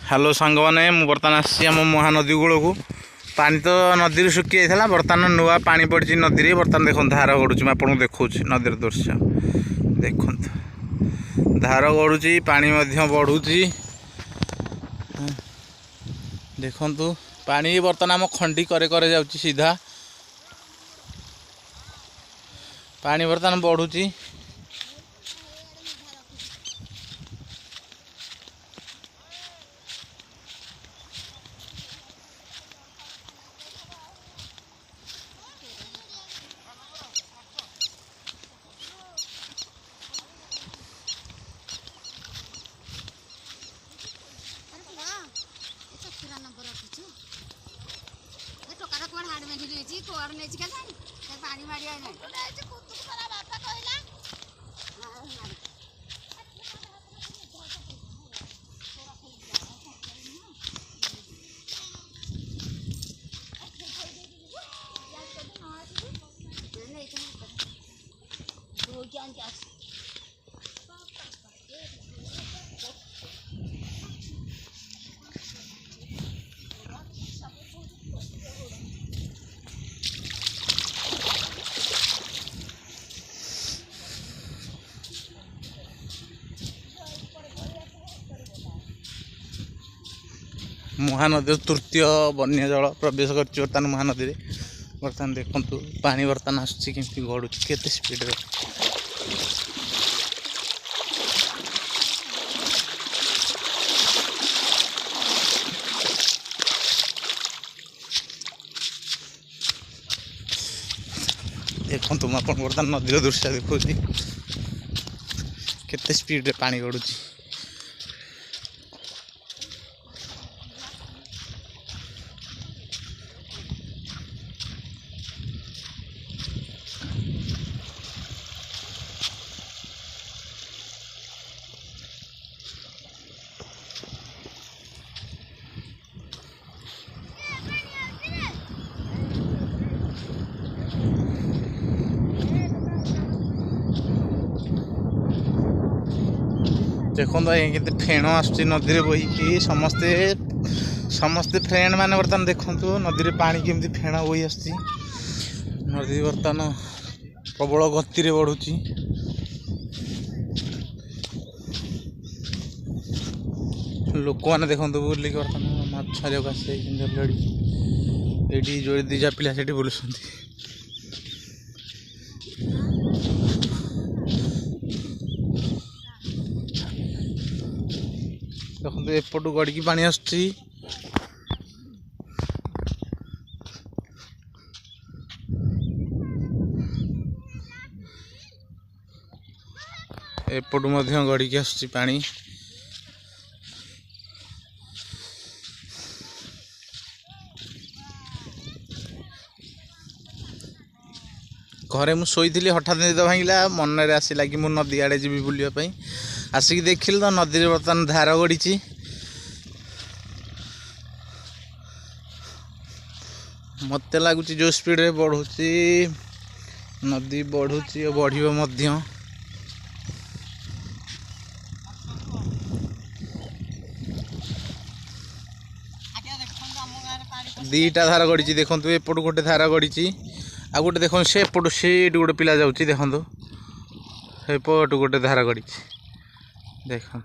Hello सांग मैंने मुझे बर्तमान आम महानदी कूल को पानी तो नदी सुखी जाता बर्तमान नुआ पानी पड़ी नदी बर्तमान देखो धार गड़ुची आपको देखा नदी दृश्य देखु धार गड़ुची पानी बढ़ुची देखु पानी बर्तमान आम खंडी करे जाऊँ सीधा पानी बर्तमान बढ़ुची महानदी तृतीय बन्य जल प्रवेश कर बर्तमान महानदी बर्तमान देखु पानी बर्तमान आसुच्ची गड़ू केते स्पीड रे देखु बर्तमान नदी दृश्य देखा केते स्पीड रे पानी गड़ुची देखो ये फेण आसुच्ची नदी बही कि समस्ते समस्ते फ्रेंड मैंने बर्तमान देखु नदी पानी केमती फेण बही आसुच्ची नदी बर्तमान प्रबल गति रे बढ़ुची लोक मैंने देखो बुलिक बर्तमान माछ छाड़िया ये जो दीजा पिला से बुलुंट देखो एपटू गड़िकी पानी आसुच्ची एपटू मध्य गड़िकी आसुच्ची पानी घरे मु शोई हठात निद भांगला मन में आसला कि मुझे नदी आड़े जी बुलापी आसिक देखिल तो नदी बर्तमान धार गड़ी मत लगुच जो स्पीड रे बढ़ुची नदी बढ़ुची और बढ़िबो मध्य दीटा धार गड़ी देखो एपटू गोटे धार गड़ी आ गोटे देखो से एपटू से गोटे पिला जाऊँगी देखो एपटू गोटे धार गड़ी देखो।